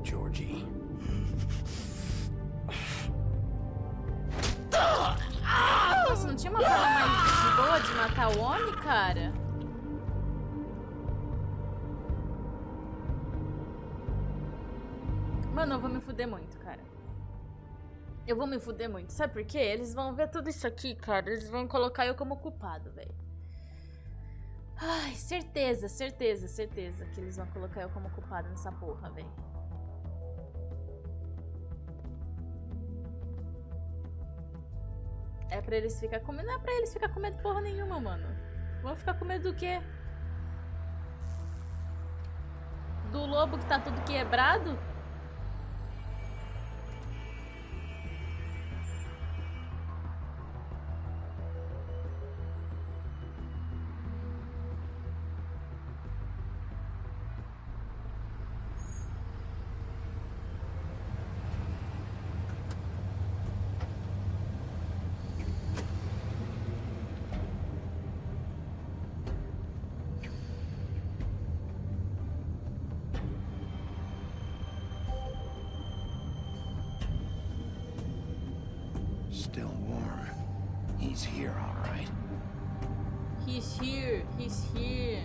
Georgie. Nossa, não tinha uma forma mais de boa de matar o homem, cara? Mano, eu vou me fuder muito, cara. Eu vou me fuder muito. Sabe por quê? Eles vão ver tudo isso aqui, cara. Eles vão colocar eu como culpado, velho. Ai, certeza, certeza, certeza que eles vão colocar eu como culpado nessa porra, velho. É pra eles ficar com medo. Não é pra eles ficar com medo porra nenhuma, mano. Vão ficar com medo do quê? Do lobo que tá tudo quebrado? Still warm. He's here, all right. He's here, he's here.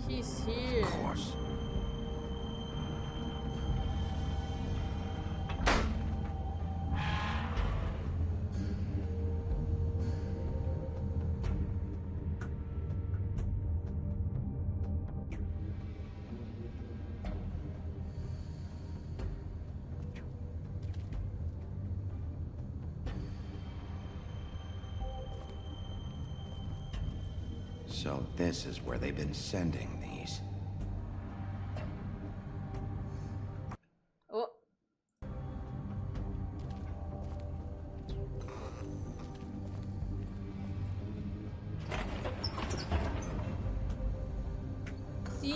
He's here. Of course. So this is where they've been sending these. Oh.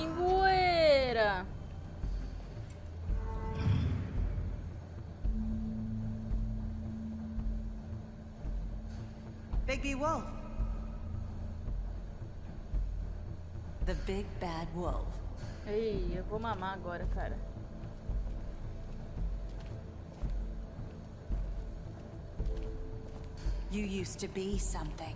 Simbuera. Biggie Wolf. The big bad wolf. Ei, eu vou mamar agora, cara. You used to be something.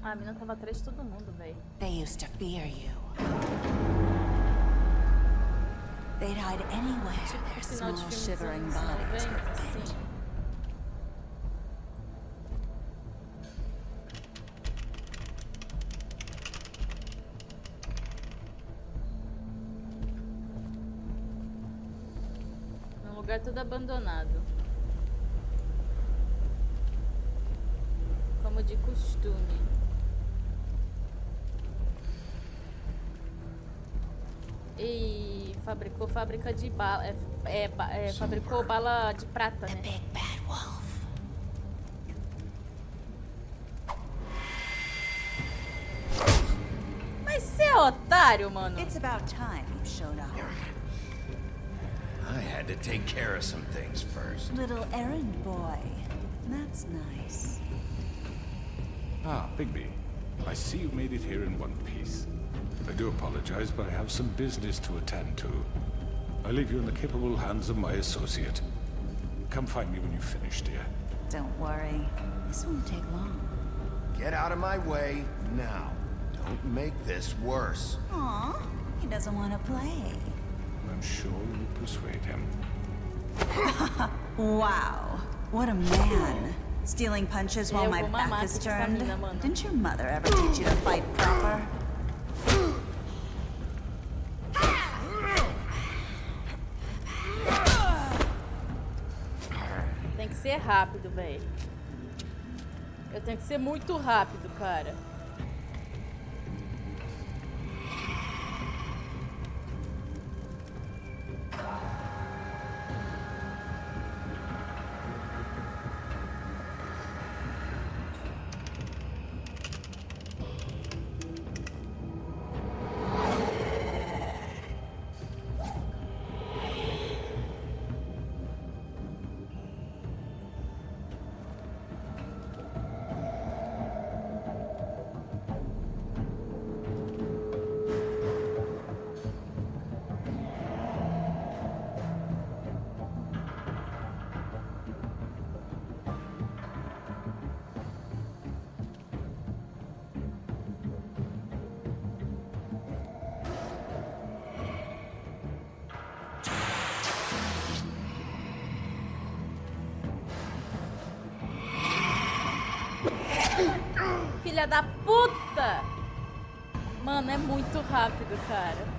Ah, a mina tava atrás de todo mundo, velho. They used to fear you. They'd hide anywhere their Final de small filme shivering dos anos bodies 90, would fit. assim. Num lugar todo abandonado. Como de costume. E fabricou fábrica de bala. Fabricou bala de prata, The né? big bad wolf. Mas você é otário, mano. It's about time you showed up. I had to take care of some things first. Little errand boy. That's nice. Ah, Bigby. I see you made it here in one piece. I do apologize, but I have some business to attend to. I leave you in the capable hands of my associate. Come find me when you've finished, dear. Don't worry. This won't take long. Get out of my way now. Don't make this worse. Aw, he doesn't want to play. I'm sure you'll persuade him. Wow, what a man. Stealing punches while Eu my vou back mamar is com essa turned. mina, mano. Didn't your mother ever teach you to fight proper? Tem que ser rápido, velho. Eu tenho que ser muito rápido, cara. filha da puta! Mano, é muito rápido, cara.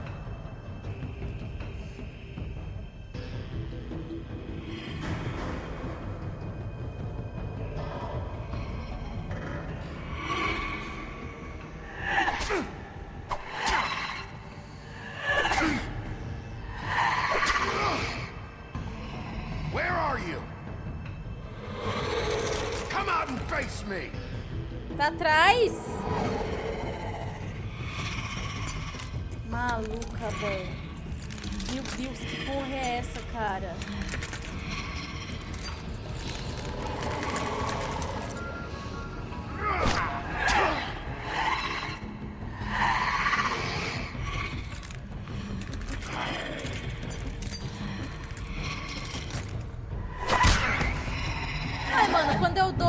Where are you? Come out and face me. Tá atrás? Maluca, velho. Meu Deus, que porra é essa, cara? Ai, mano, quando eu dou,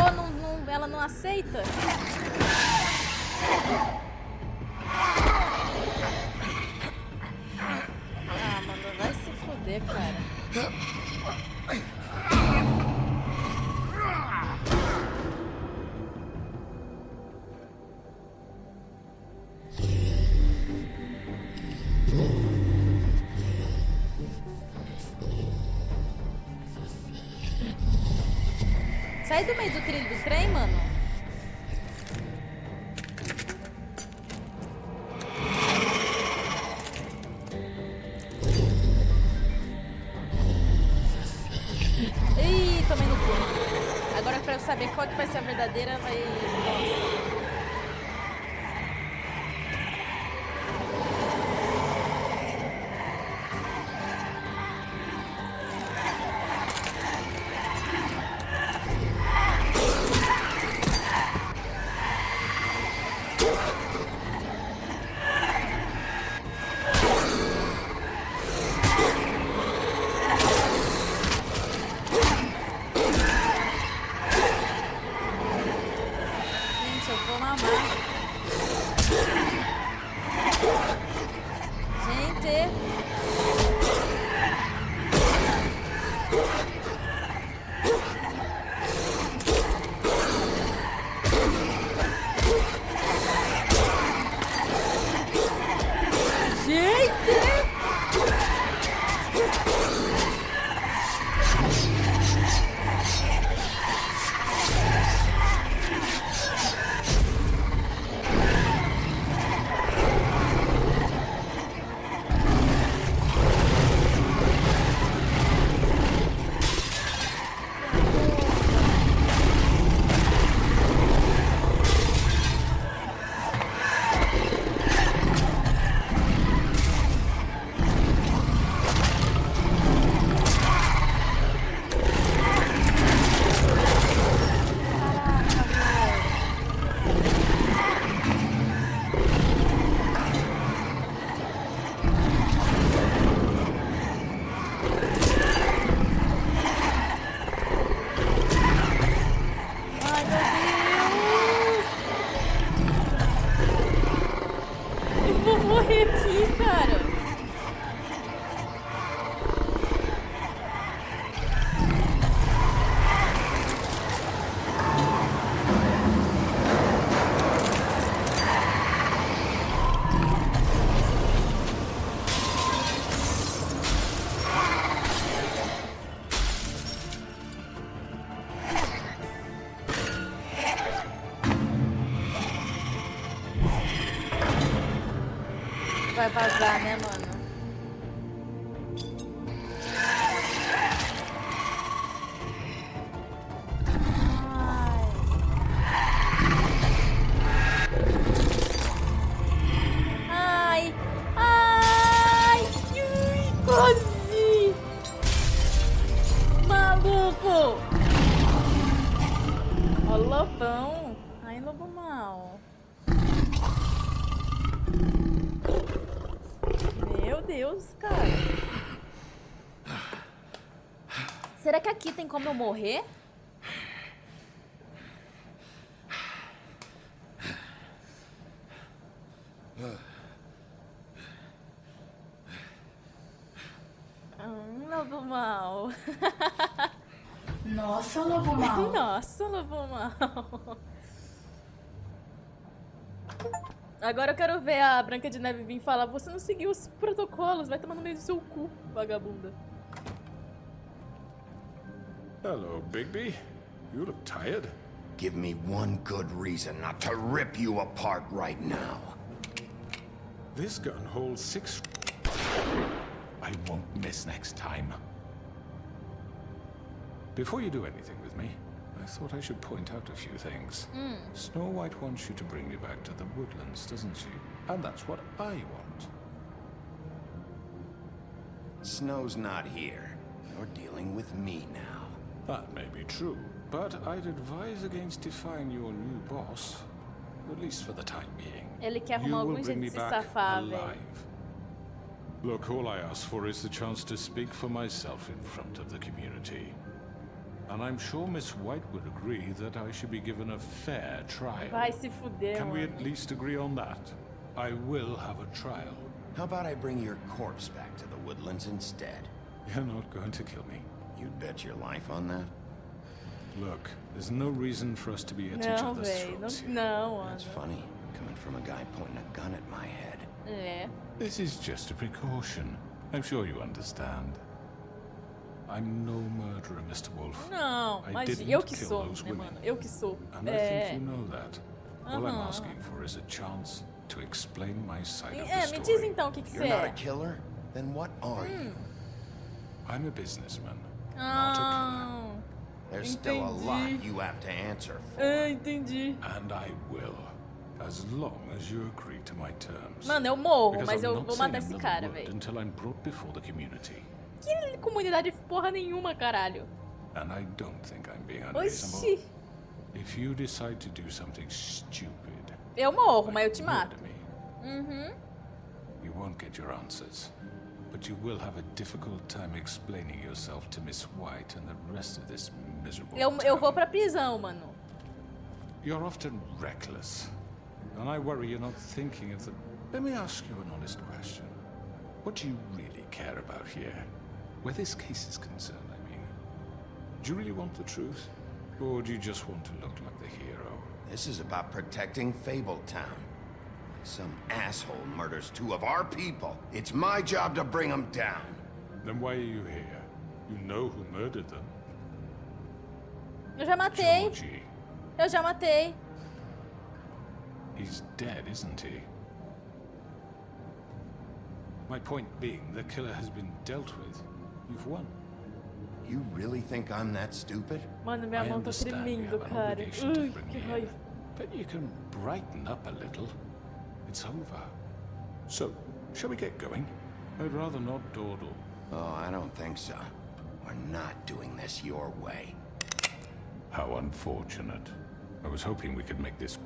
ela não aceita? Ah, mano, vai se fuder, cara. Sai do meio do trilho do trem, mano. Ih, tomei no cu. Agora pra eu saber qual que vai ser a verdadeira, vai... Nossa. Gente, eu vou mamar. Gente. Gente. Ai, meu Deus! Eu vou morrer aqui, cara. Vai vazar, né, mano? Ai. Ai. Ai. Quase. Maluco. Ó, lobão. Ai, lobo mau. Meu Deus, cara. Será que aqui tem como eu morrer? Lobo mau. Nossa, lobo mau. Nossa, lobo mau. Agora eu quero ver a Branca de Neve vir falar: você não seguiu os protocolos, vai tomar no meio do seu cu, vagabunda. Hello, Bigby. You look tired. Give me one good reason not to rip you apart right now. This gun holds 6. I won't miss next time. Before you do anything with me, I thought I should point out a few things. Snow White wants you to bring me back to the woodlands, doesn't she? And that's what I want. Snow's not here. You're dealing with me now. That may be true, but I'd advise against defying your new boss, at least for the time being. Ele quer You arrumar will algum bring jeito me de se back safar, velho. alive. Look, all I ask for is the chance to speak for myself in front of the community. And I'm sure Miss White would agree that I should be given a fair trial. Vai se fuder, Can we mano. at least agree on that? I will have a trial. How about I bring your corpse back to the woodlands instead? You're not going to kill me. You'd bet your life on that? Look, there's no reason for us to be at each Não, other's velho. throats here. Não, That's mano. funny, coming from a guy pointing a gun at my head. É. This is just a precaution. I'm sure you understand. I'm no murderer, Mr. Wolf. Não, I imagina. didn't Eu que kill sou, those né, women. mano? Eu que sou. And I É. think you know that. All I'm asking for is a chance to explain my side of É, the me diz story. então o que You're você not a é. killer? Then what are you? I'm a businessman, not a Ah, There's still a lot entendi. you have to answer for. Entendi. killer. And I will, as long as you agree to my terms. Mano, eu morro, Because mas I'm eu not vou saying matar esse another cara, word velho. until I'm brought before the community. Que comunidade porra nenhuma, caralho. And I don't think I'm being unreasonable. Oxi. If you decide to do something stupid, Eu morro, like mas eu te mato. murder me, you won't get your answers. But you will have a difficult time explaining yourself to Miss White and the rest of this miserable Eu town. vou pra prisão, mano. You're often reckless, and I worry you're not thinking of the... Let me ask you an honest question. What do you really care about here? Where this case is concerned, I mean. Do you really want the truth? Or do you just want to look like the hero? This is about protecting Fabletown. Some asshole murders 2 of our people. It's my job to bring them down. Then why are you here? You know who murdered them. Eu já matei. Georgie. Eu já matei. He's dead, isn't he? My point being, the killer has been dealt with. You've won. You really think I'm that stupid? Mano, minha I mão tá understand you tremendo, have an cara. obligation to Ui, bring que me in, raiva. but you can brighten up a little. It's over. So, shall we get going? I'd rather not dawdle. Oh, I don't think so. We're not doing this your way. How unfortunate. I was hoping we could make this...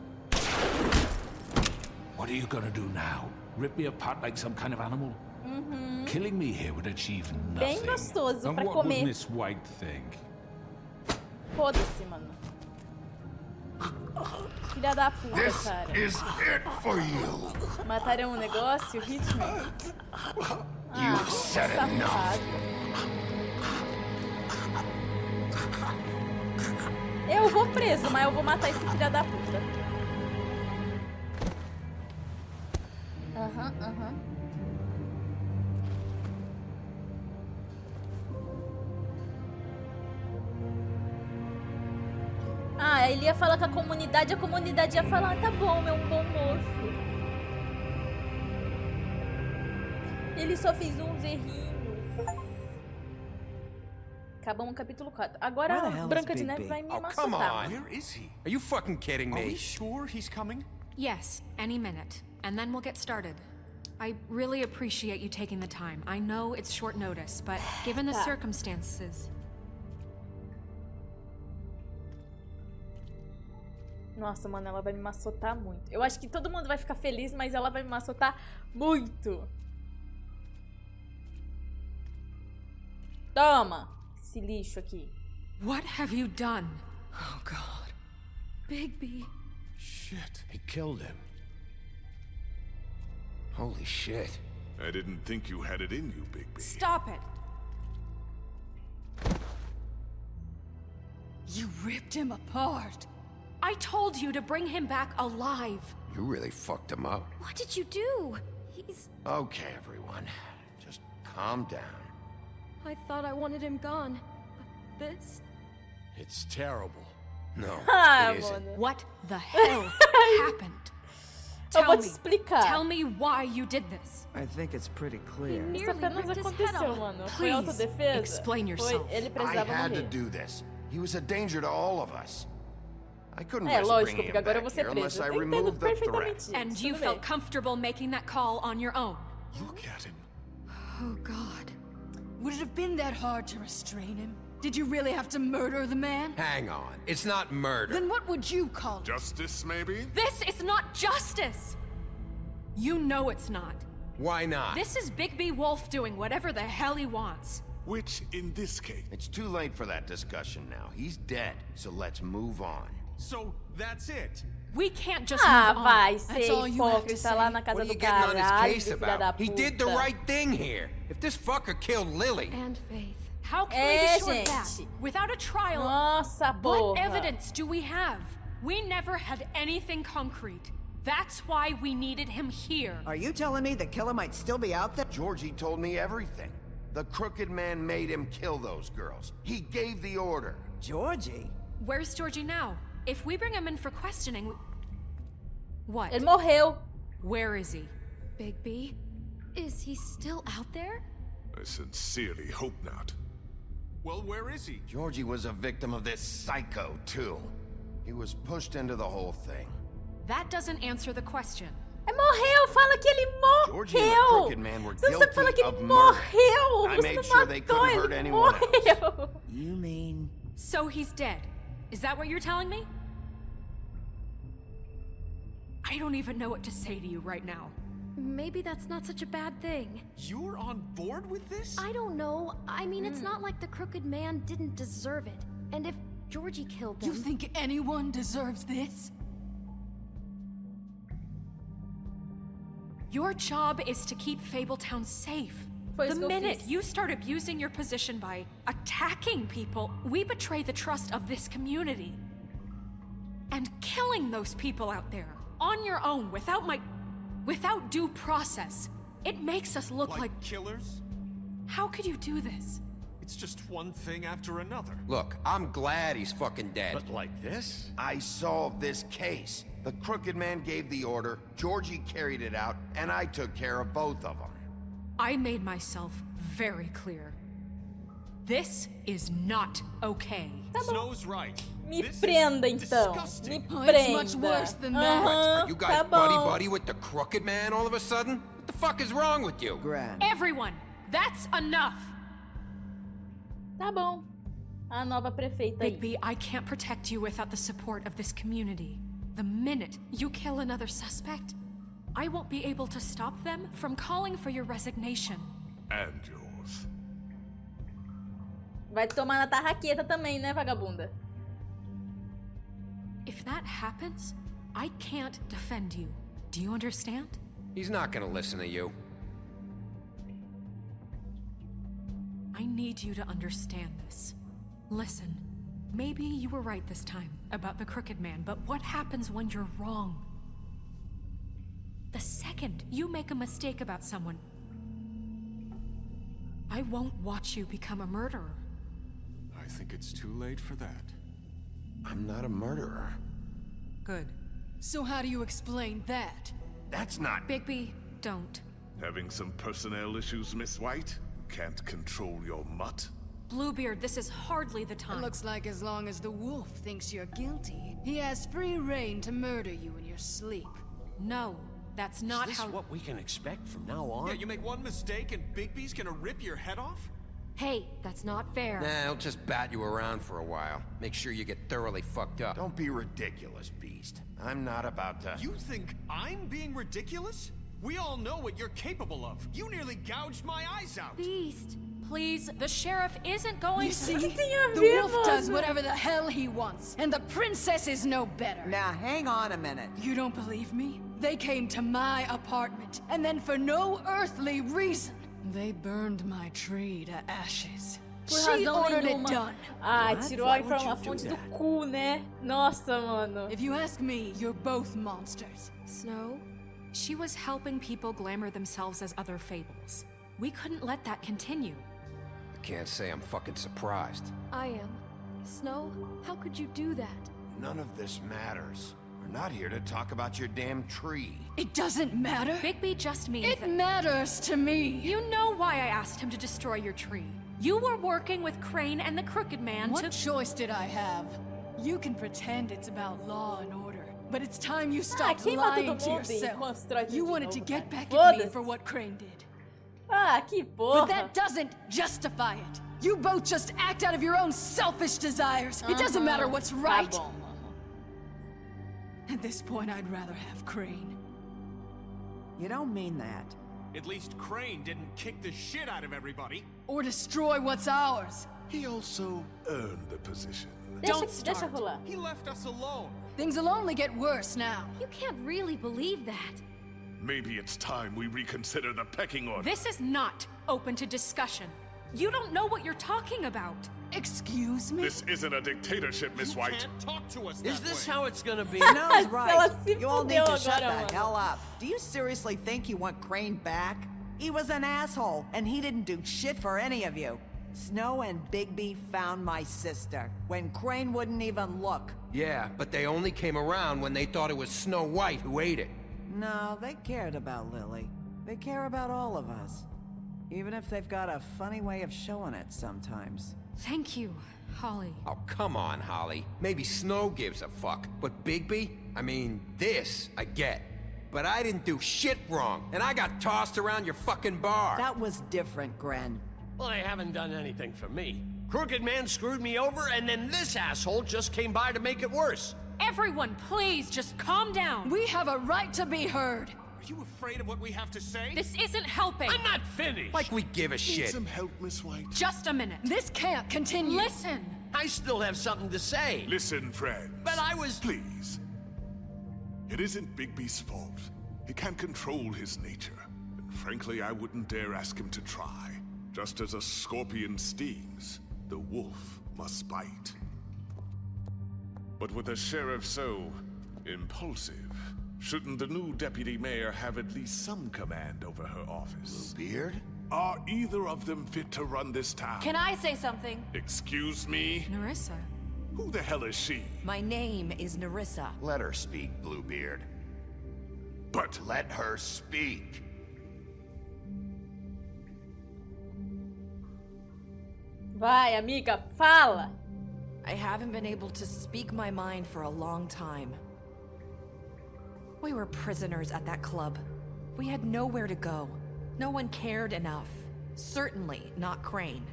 What are you gonna do now? Rip me apart like some kind of animal? Killing me here would achieve nothing. Bem gostoso And pra what would comer. Miss White think? Foda-se, mano. Filha da puta, This cara. is it for you. Mataram um negócio, ritmo. You said enough. Safado. Eu vou preso, mas eu vou matar esse filho da puta. Aham. Ah, ele ia falar com a comunidade ia falar, tá bom, é um bom moço. Ele só fez uns errinhos. Acabamos o capítulo 4. Agora Where the a hell is Branca de Big Neve B? vai me Oh, maçotar. come on. mano. Where is he? Are you fucking kidding Are me? we sure he's coming? Yes, any minute. And then we'll get started. I really appreciate you taking the time. I know it's short notice, but given the Tá. circumstances... Nossa, mano, ela vai me maçotar muito. Eu acho que todo mundo vai ficar feliz, mas ela vai me maçotar muito. Toma! Esse lixo aqui. What have you done? Oh, God. Bigby. Shit. He killed him. Holy shit. I didn't think you had it in you, Bigby. Stop it! You ripped him apart. I told you to bring him back alive. You really fucked him up. What did you do? He's... Okay, everyone. Just calm down. I thought I wanted him gone. But this... It's terrible. No, Ah, it isn't. mano. What the hell happened? Eu vou Tell te me. explicar. Tell me why you did this. I think it's pretty clear. Isso nearly apenas ripped his head aconteceu, off. mano. Foi Please, autodefesa. explain Foi, yourself. ele I precisava had to morrer. do this. He was a danger to all of us. I couldn't É, risk lógico, bringing porque him agora eu back vou ser here unless presa. I Eu entendo removed the threat. perfeitamente And isso, you tudo felt bem. comfortable making that call on your own. Look at him. Oh, God. Would it have been that hard to restrain him? Did you really have to murder the man? Hang on. It's not murder. Then what would you call it? Justice, maybe? This is not justice! You know it's not. Why not? This is Bigby Wolf doing whatever the hell he wants. Which, in this case... It's too late for that discussion now. He's dead, so let's move on. So, that's it. We can't just Ah, move on. vai ser That's all you have to hipócrita lá say. na casa What are do you getting on his caralho, case de filha da about? He did the puta. right thing here. If this fucker killed Lily... And Faith. How can É, we be sure of that? gente. Without a trial, Nossa, what porra. evidence do we have? We never had anything concrete. That's why we needed him here. Are you telling me the killer might still be out there? Georgie told me everything. The crooked man made him kill those girls. He gave the order. Georgie? Where's Georgie now? If we bring him in for questioning... What? Ele morreu. Where is he? Bigby? Is he still out there? I sincerely hope not. Well, where is he? Georgie was a victim of this psycho, too. He was pushed into the whole thing. That doesn't answer the question. É, morreu. Fala que ele Georgie and the morreu. crooked man were Você não sabe falar que guilty ele of murder. morreu. I Você made não sure they matou, couldn't ele hurt anyone else. morreu. You mean... So he's dead. Is that what you're telling me? I don't even know what to say to you right now. Maybe that's not such a bad thing. You're on board with this? I don't know. I mean, it's not like the crooked man didn't deserve it. And if Georgie killed them... You think anyone deserves this? Your job is to keep Fabletown safe. Foi The isso que eu minute fiz. you start abusing your position by attacking people, we betray the trust of this community. And killing those people out there, on your own, without due process, it makes us look like... killers? How could you do this? It's just one thing after another. Look, I'm glad he's fucking dead. But like this? I solved this case. The crooked man gave the order, Georgie carried it out, and I took care of both of them. I made myself very clear. This is not okay. Snow's right. Me This is prenda, então. disgusting. Me Oh, prenda. it's much worse than that. Aham, You guys tá bom. buddy-buddy with the crooked man all of a sudden? What the fuck is wrong with you? Grand. Everyone, that's enough! Tá bom. A nova prefeita aí. Bigby, I can't protect you without the support of this community. The minute you kill another suspect, I won't be able to stop them from calling for your resignation. And yours. Vai tomar na tarraqueta também, né, vagabunda? If that happens, I can't defend you. Do you understand? He's not gonna listen to you. I need you to understand this. Listen, maybe you were right this time about the crooked man, but what happens when you're wrong? The second you make a mistake about someone, I won't watch you become a murderer. I think it's too late for that. I'm not a murderer. Good. So how do you explain that? That's not... Bigby, don't. Having some personnel issues, Miss White? Can't control your mutt? Bluebeard, this is hardly the time. It looks like as long as the wolf thinks you're guilty, he has free reign to murder you in your sleep. No, that's not is this how... what we can expect from now on? Yeah, you make one mistake and Bigby's gonna rip your head off? Hey, that's not fair. Nah, he'll just bat you around for a while. Make sure you get thoroughly fucked up. Don't be ridiculous, Beast. I'm not about to... You think I'm being ridiculous? We all know what you're capable of. You nearly gouged my eyes out. Beast. Please, the sheriff isn't going You to... see, tem a the ver, wolf does mano? whatever the hell he wants, and the princess is no better. Now, hang on a minute. You don't believe me? They came to my apartment, and then for no earthly reason, they burned my tree to ashes. por She razão ordered it nenhuma. done. Ah, What? tirou Why a would you fonte do do that? cu, né? Nossa, mano. If you ask me, you're both monsters. Snow, she was helping people glamour themselves as other fables. We couldn't let that continue. I can't say I'm fucking surprised. I am. Snow, how could you do that? None of this matters. We're not here to talk about your damn tree. It doesn't matter. Bigby just means It that matters to me. you know why I asked him to destroy your tree. You were working with Crane and the Crooked Man What to— choice did I have? You can pretend it's about law and order, but it's time you stopped queima lying todo to mundo e yourself. constrói tudo You de wanted novo, to get cara. back at me Foda-se. for what Crane did. Ah, que porra. But that doesn't justify it. You both just act out of your own selfish desires. It doesn't matter what's Tá right. bom, mano. At this point, I'd rather have Crane. You don't mean that. At least Crane didn't kick the shit out of everybody. Or destroy what's ours. He also earned the position. Deixa rolar. He left us alone. Things will only get worse now. You can't really believe that. Maybe it's time we reconsider the pecking order. This is not open to discussion. You don't know what you're talking about. Excuse me? This isn't a dictatorship, Miss You White. can't talk to us Is that this way. how it's gonna be? Snow's Ela right. se You all need to fudeu shut agora, the mano. hell up. Do you seriously think you want Crane back? He was an asshole, and he didn't do shit for any of you. Snow and Bigby found my sister when Crane wouldn't even look. Yeah, but they only came around when they thought it was Snow White who ate it. No, they cared about Lily. They care about all of us. Even if they've got a funny way of showing it sometimes. Thank you, Holly. Oh, come on, Holly. Maybe Snow gives a fuck. But Bigby? I mean, this, I get. But I didn't do shit wrong, and I got tossed around your fucking bar. That was different, Gren. Well, they haven't done anything for me. Crooked Man screwed me over, and then this asshole just came by to make it worse. Everyone, please just calm down. We have a right to be heard. Are you afraid of what we have to say? This isn't helping. I'm not finished. Like we give a Need shit. some help, Miss White? Just a minute. This can't continue. Listen. I still have something to say. Listen, friends. But I was... Please. It isn't Bigby's fault. He can't control his nature. And frankly, I wouldn't dare ask him to try. Just as a scorpion stings, the wolf must bite. But with a sheriff so impulsive, shouldn't the new deputy mayor have at least some command over her office? Beard? Are either of them fit to run this town? Can I say something? Excuse me? Narissa. Who the hell is she? My name is Narissa. Let her speak, Bluebeard. But Let her speak. Vai, amiga, fala. I haven't been able to speak my mind for a long time. We were prisoners at that club. We had nowhere to go. No one cared enough. Certainly not Crane.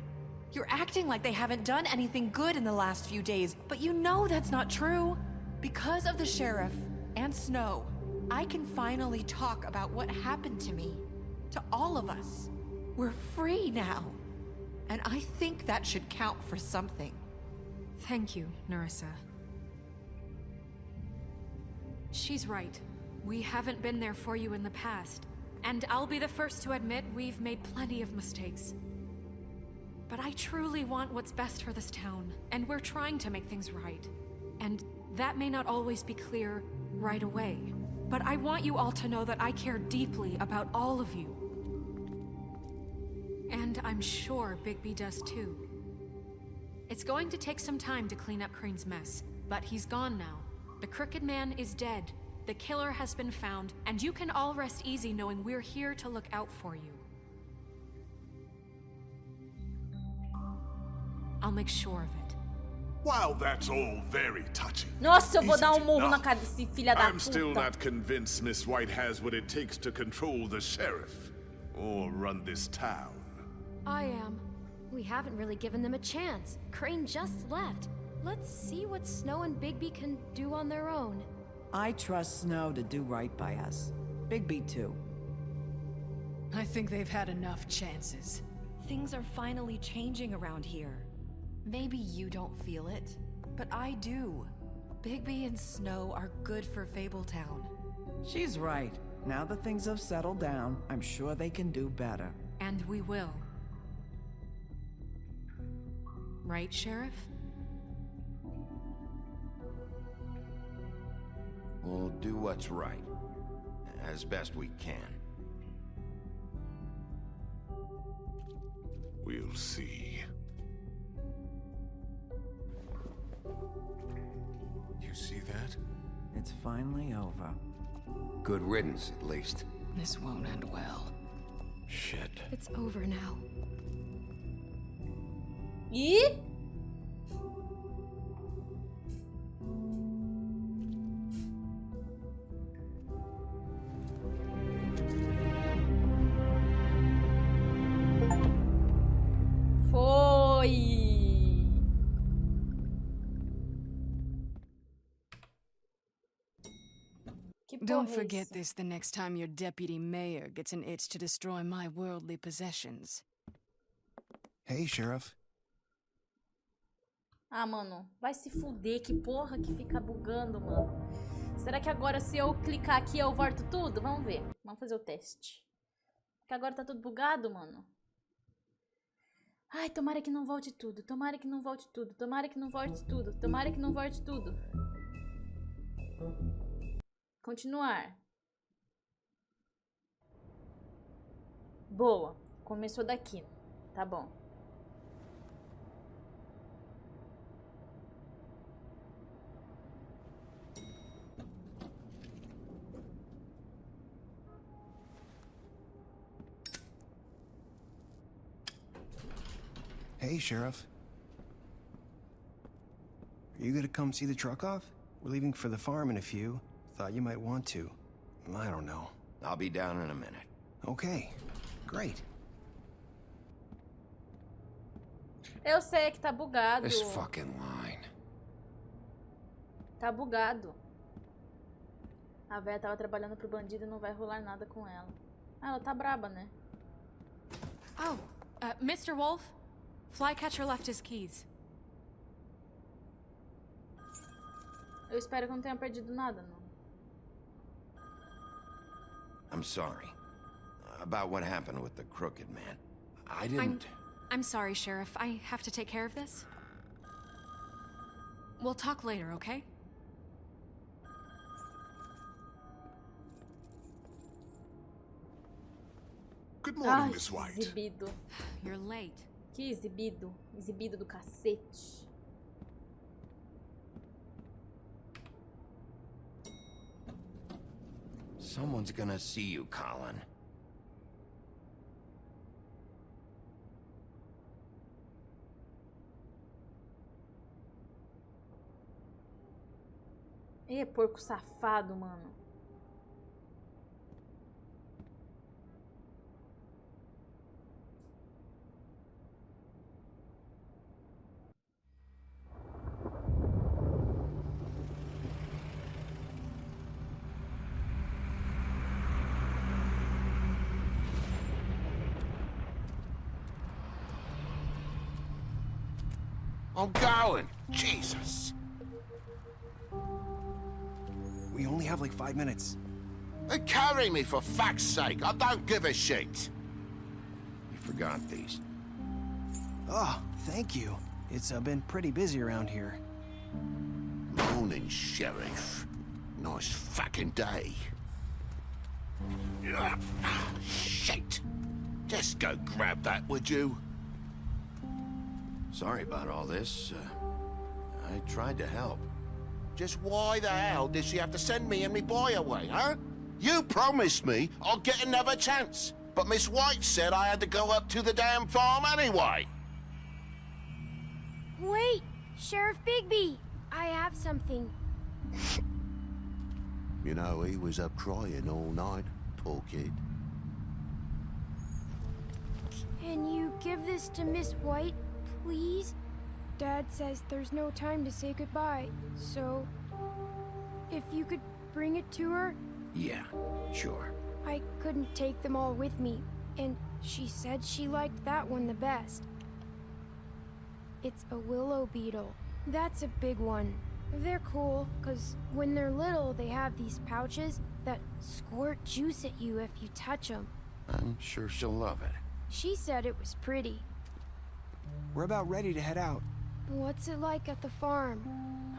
You're acting like they haven't done anything good in the last few days, but you know that's not true. Because of the sheriff and Snow, I can finally talk about what happened to me. To all of us. We're free now. And I think that should count for something. Thank you, Narissa. She's right. We haven't been there for you in the past. And I'll be the first to admit we've made plenty of mistakes. But I truly want what's best for this town, and we're trying to make things right. And that may not always be clear right away. But I want you all to know that I care deeply about all of you. And I'm sure Bigby does too. It's going to take some time to clean up Crane's mess, but he's gone now. The Crooked Man is dead. The killer has been found, and you can all rest easy knowing we're here to look out for you. I'll make sure of it. while that's all very touching, Nossa, eu vou isn't dar it murro na not? cara desse filha da I'm still puta. not convinced Miss White has what it takes to control the sheriff or run this town. I am. We haven't really given them a chance. Crane just left. Let's see what Snow and Bigby can do on their own. I trust Snow to do right by us. Bigby too. I think they've had enough chances. Things are finally changing around here. Maybe you don't feel it, but I do. Bigby and Snow are good for Fabletown. She's right. Now that things have settled down, I'm sure they can do better. And we will. Right, Sheriff? We'll do what's right, as best we can. We'll see. You see that? It's finally over. Good riddance, at least. This won't end well. Shit. It's over now. E? Foi. Que Don't porra é forget isso? this the next time your deputy mayor gets an itch to destroy my worldly possessions. Hey, Sheriff. Ah, mano, vai se fuder, que porra que fica bugando, mano. Será que agora se eu clicar aqui eu volto tudo? Vamos ver, vamos fazer o teste. Porque agora tá tudo bugado, mano. Ai, tomara que não volte tudo, tomara que não volte tudo, tomara que não volte tudo, tomara que não volte tudo. Continuar. Boa, começou daqui, tá bom. Hey, Sheriff. Are you gonna come see the truck off? We're leaving for the farm in a few. Thought you might want to. I don't know. I'll be down in a minute. Okay, great. Eu sei que tá bugado. This fucking line. Tá bugado. A véia tava trabalhando pro bandido e não vai rolar nada com ela. Ah, ela tá braba, né? Oh, Mr. Wolf? Flycatcher left his keys. Eu espero que eu não tenha perdido nada, não. I'm sorry. About what happened with the crooked man. I didn't... I'm sorry, Sheriff. I have to take care of this. We'll talk later, okay? Good morning, Ai, Miss White. exibido. You're late. Que exibido. Exibido do cacete. Someone's gonna see you, Colin. Ê, porco safado, mano. I'm going. Jesus. We only have like 5 minutes. Carry me for fuck's sake. I don't give a shit. You forgot these. Oh, thank you. It's been pretty busy around here. Morning, Sheriff. Nice fucking day. Shit. Just go grab that, would you? Sorry about all this. I tried to help. Just why the hell did she have to send me and me boy away, huh? You promised me I'd get another chance. But Miss White said I had to go up to the damn farm anyway. Wait! Sheriff Bigby! I have something. You know, he was up crying all night, poor kid. Can you give this to Miss White, please? Dad says there's no time to say goodbye, so if you could bring it to her? Yeah, sure. I couldn't take them all with me, and she said she liked that one the best. It's a willow beetle. That's a big one. They're cool, because when they're little, they have these pouches that squirt juice at you if you touch them. I'm sure she'll love it. She said it was pretty. We're about ready to head out. What's it like at the farm?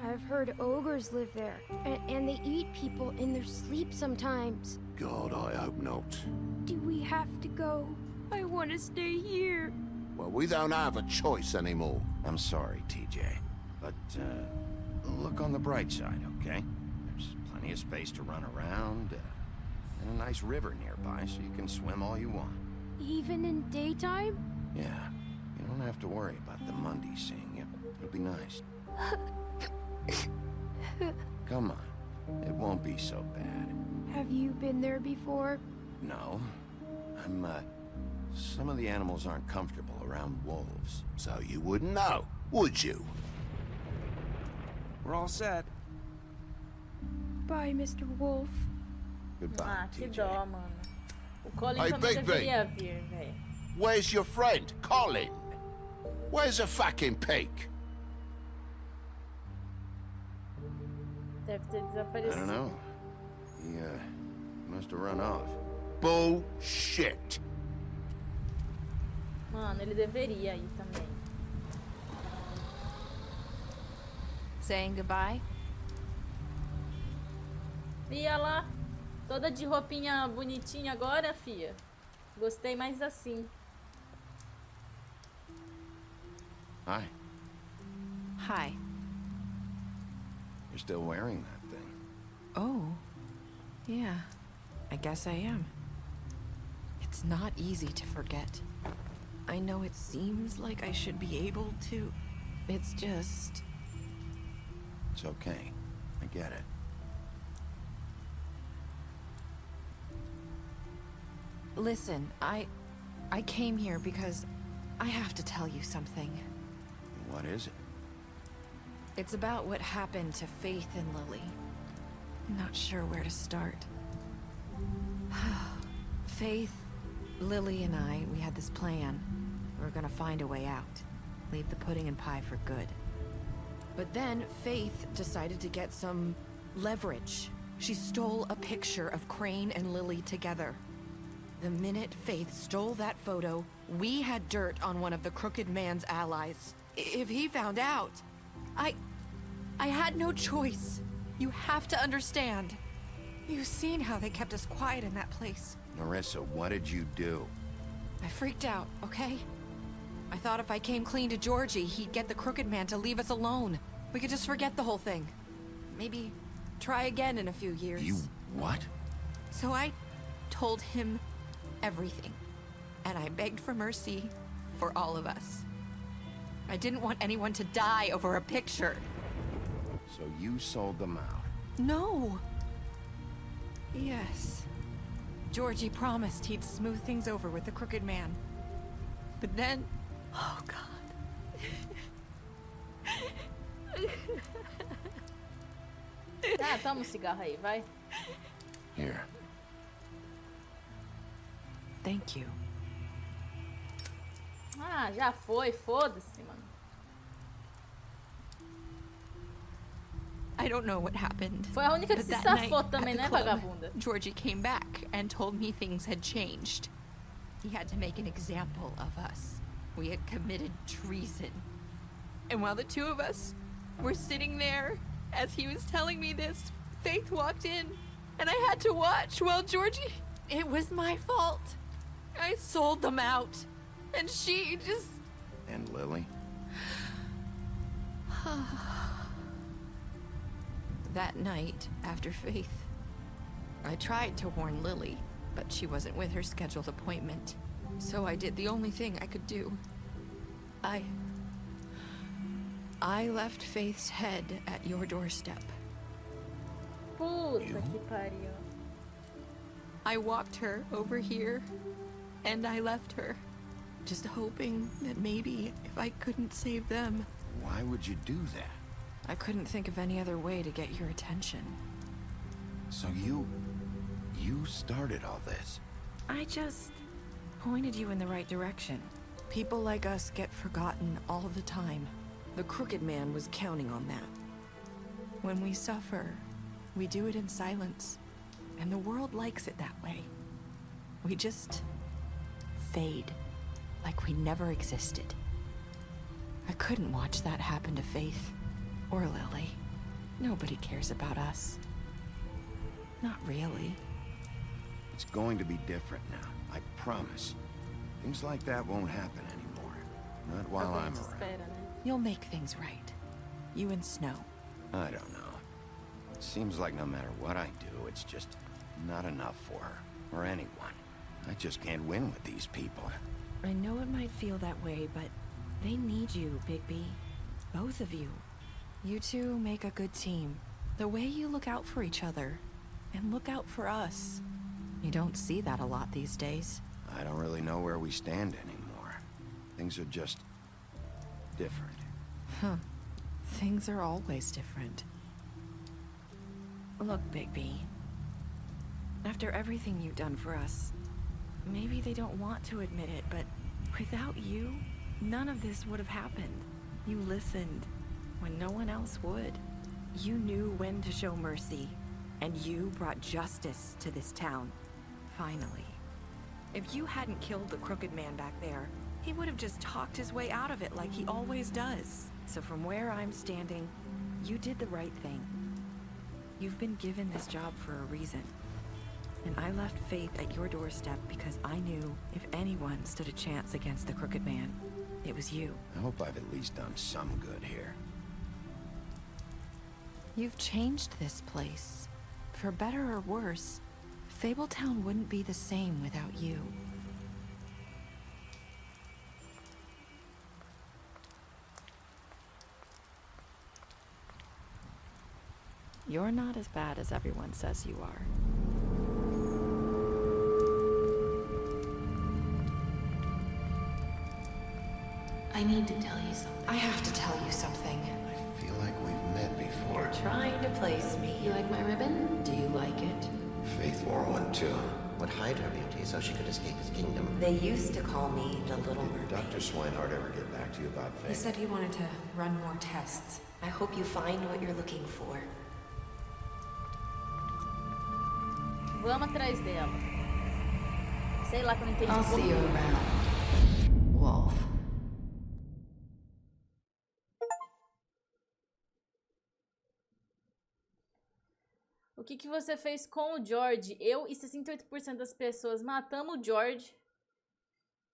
I've heard ogres live there, and they eat people in their sleep sometimes. God, I hope not. Do we have to go? I want to stay here. Well, we don't have a choice anymore. I'm sorry, TJ. But, look on the bright side, okay? There's plenty of space to run around, and a nice river nearby, so you can swim all you want. Even in daytime? Yeah, you don't have to worry about the Monday seeing you. It'll be nice. Come on, it won't be so bad. Have you been there before? No. Some of the animals aren't comfortable around wolves. So you wouldn't know, would you? We're all set. Bye, Mr. Wolf. Goodbye, Ah, que TJ. dó, mano. O Colin Hey, também Big B. deveria vir, velho. Where's your friend, Colin? Where's the fucking pig? Deve ter I desaparecido. don't know. He, must have run off. Bullshit. Mano, ele deveria ir também. Saying goodbye? Fia lá, toda de roupinha bonitinha agora, fia. Gostei mais assim. Hi. Hi. You're still wearing that thing. Oh. Yeah. I guess I am. It's not easy to forget. I know it seems like I should be able to. It's just... It's okay. I get it. Listen, I came here because I have to tell you something. What is it? It's about what happened to Faith and Lily. I'm not sure where to start. Faith, Lily, and I, we had this plan. We were gonna find a way out. Leave the pudding and pie for good. But then Faith decided to get some leverage. She stole a picture of Crane and Lily together. The minute Faith stole that photo, we had dirt on one of the Crooked Man's allies. If he found out, I had no choice. You have to understand. You've seen how they kept us quiet in that place. Narissa, what did you do? I freaked out, okay? I thought if I came clean to Georgie, he'd get the Crooked Man to leave us alone. We could just forget the whole thing. Maybe try again in a few years. You what? So I told him everything. And I begged for mercy for all of us. I didn't want anyone to die over a picture. So you sold them out? No. Yes. Georgie promised he'd smooth things over with the Crooked Man. But then... Oh, God. Ah, toma um cigarro aí, vai. Here. Thank you. Ah, já foi, foda-se, mano. I don't know what happened. Foi a única que but se that safou night também, at the né, club, vagabunda? Georgie came back and told me things had changed. He had to make an example of us. We had committed treason. And while the two of us were sitting there, as he was telling me this, Faith walked in, and I had to watch while Georgie... It was my fault. I sold them out. And she just... And Lily? That night, after Faith, I tried to warn Lily, but she wasn't with her scheduled appointment. So I did the only thing I could do. I left Faith's head at your doorstep. Puta que pariu. I walked her over here, and I left her, just hoping that maybe if I couldn't save them... Why would you do that? I couldn't think of any other way to get your attention. So you started all this? I just pointed you in the right direction. People like us get forgotten all the time. The Crooked Man was counting on that. When we suffer, we do it in silence. And the world likes it that way. We just fade, like we never existed. I couldn't watch that happen to Faith. Or Lily. Nobody cares about us. Not really. It's going to be different now, I promise. Things like that won't happen anymore. Not while I'm around. You'll make things right. You and Snow. I don't know. It seems like no matter what I do, it's just not enough for her, or anyone. I just can't win with these people. I know it might feel that way, but they need you, Bigby. Both of you. You two make a good team. The way you look out for each other, and look out for us. You don't see that a lot these days. I don't really know where we stand anymore. Things are just different. Huh. Things are always different. Look, Bigby. After everything you've done for us, maybe they don't want to admit it, but without you, none of this would have happened. You listened when no one else would. You knew when to show mercy, and you brought justice to this town. Finally. If you hadn't killed the crooked man back there, he would have just talked his way out of it like he always does. So from where I'm standing, you did the right thing. You've been given this job for a reason. And I left Faith at your doorstep because I knew if anyone stood a chance against the crooked man, it was you. I hope I've at least done some good here. You've changed this place. For better or worse, Fabletown wouldn't be the same without you. You're not as bad as everyone says you are. I need to tell you something. I have to tell you something. I feel like we've met before. You're trying to place me. You like my ribbon? Do you like it? Faith wore one too. Would hide her beauty so she could escape his kingdom. They used to call me the Little Did Mermaid. Dr. Swinehart ever get back to you about Faith? He said he wanted to run more tests. I hope you find what you're looking for. Vamos atrás dela. Sei lá que eu não entendi. I'll see you around, Wolf. O que você fez com o George? Eu e 68% das pessoas matamos o George.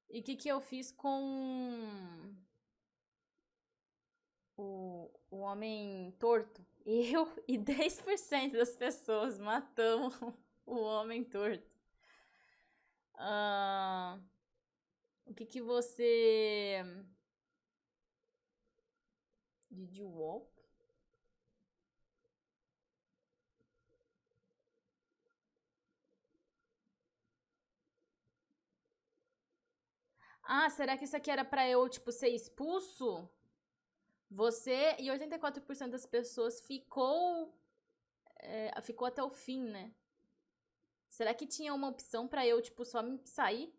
E o que eu fiz com o homem torto? Eu e 10% das pessoas matamos o homem torto. O que você... Did you walk? Ah, será que isso aqui era pra eu, tipo, ser expulso? Você e 84% das pessoas ficou até o fim, né? Será que tinha uma opção pra eu, tipo, só sair?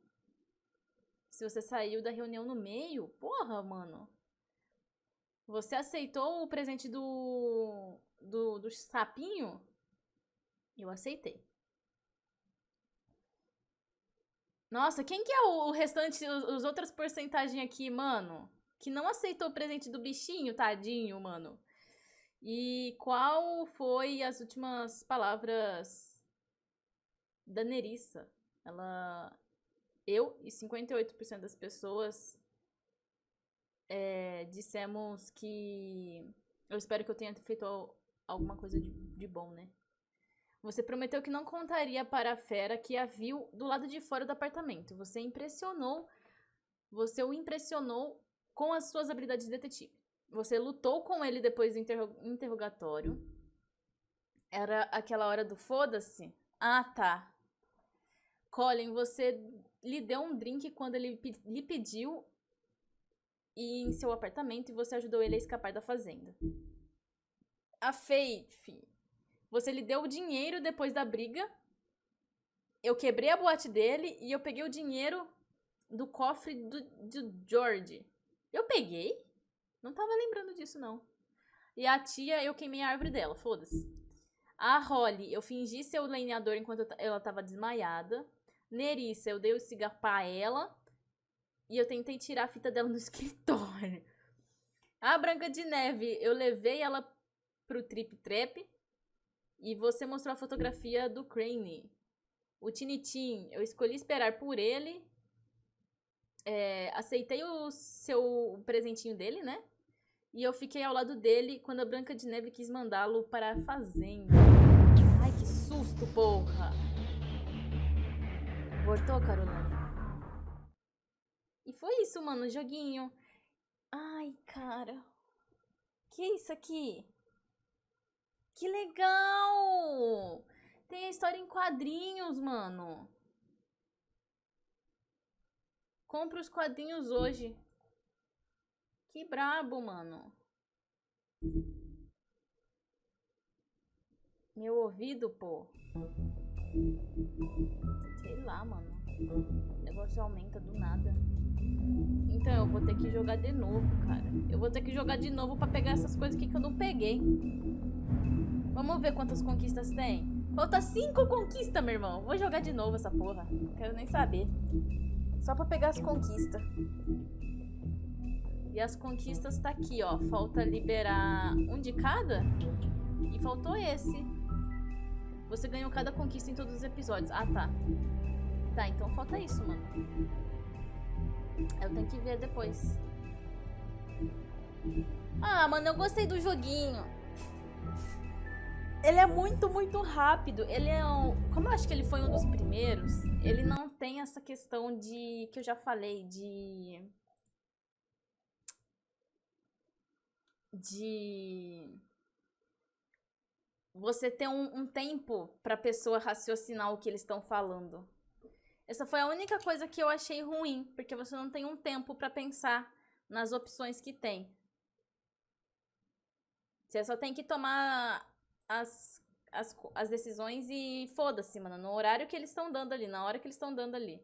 Se você saiu da reunião no meio? Porra, mano. Você aceitou o presente do sapinho? Eu aceitei. Nossa, quem que é o restante, os outras porcentagens aqui, mano? Que não aceitou o presente do bichinho, tadinho, mano. E qual foi as últimas palavras da Nerissa? Eu e 58% das pessoas dissemos que... Eu espero que eu tenha feito alguma coisa de bom, né? Você prometeu que não contaria para a fera que a viu do lado de fora do apartamento. Você o impressionou com as suas habilidades de detetive. Você lutou com ele depois do interrogatório. Era aquela hora do foda-se? Ah, tá. Colin, você lhe deu um drink quando ele lhe pediu ir em seu apartamento e você ajudou ele a escapar da fazenda. A Faith... Você lhe deu o dinheiro depois da briga. Eu quebrei a boate dele e eu peguei o dinheiro do cofre do George. Eu peguei? Não tava lembrando disso, não. E a tia, eu queimei a árvore dela, foda-se. A Holly, eu fingi ser o lenhador enquanto ela tava desmaiada. Nerissa, eu dei o cigarro pra ela. E eu tentei tirar a fita dela no escritório. A Branca de Neve, eu levei ela pro Trip Trap. E você mostrou a fotografia do Crane. O Tinitin, eu escolhi esperar por ele. Aceitei o seu presentinho dele, né? E eu fiquei ao lado dele quando a Branca de Neve quis mandá-lo para a fazenda. Ai, que susto, porra! Voltou, Carolina? E foi isso, mano, o joguinho. Ai, cara. Que é isso aqui? Que legal! Tem a história em quadrinhos, mano. Compre os quadrinhos hoje. Que brabo, mano. Meu ouvido, pô. Sei lá, mano. O negócio aumenta do nada. Então eu vou ter que jogar de novo, cara. Eu vou ter que jogar de novo pra pegar essas coisas aqui que eu não peguei. Vamos ver quantas conquistas tem. Falta 5 conquistas, meu irmão. Vou jogar de novo essa porra. Não quero nem saber. Só pra pegar as conquistas. E as conquistas tá aqui, ó. Falta liberar um de cada. E faltou esse. Você ganhou cada conquista em todos os episódios. Ah, tá. Tá, então falta isso, mano. Eu tenho que ver depois. Ah, mano, eu gostei do joguinho. Ele é muito, muito rápido. Ele é um... Como eu acho que ele foi um dos primeiros, ele não tem essa questão de... Que eu já falei, de... Você ter um tempo pra pessoa raciocinar o que eles estão falando. Essa foi a única coisa que eu achei ruim, porque você não tem um tempo pra pensar nas opções que tem. Você só tem que tomar as decisões e foda-se, mano, no horário que eles estão dando ali, na hora que eles estão dando ali.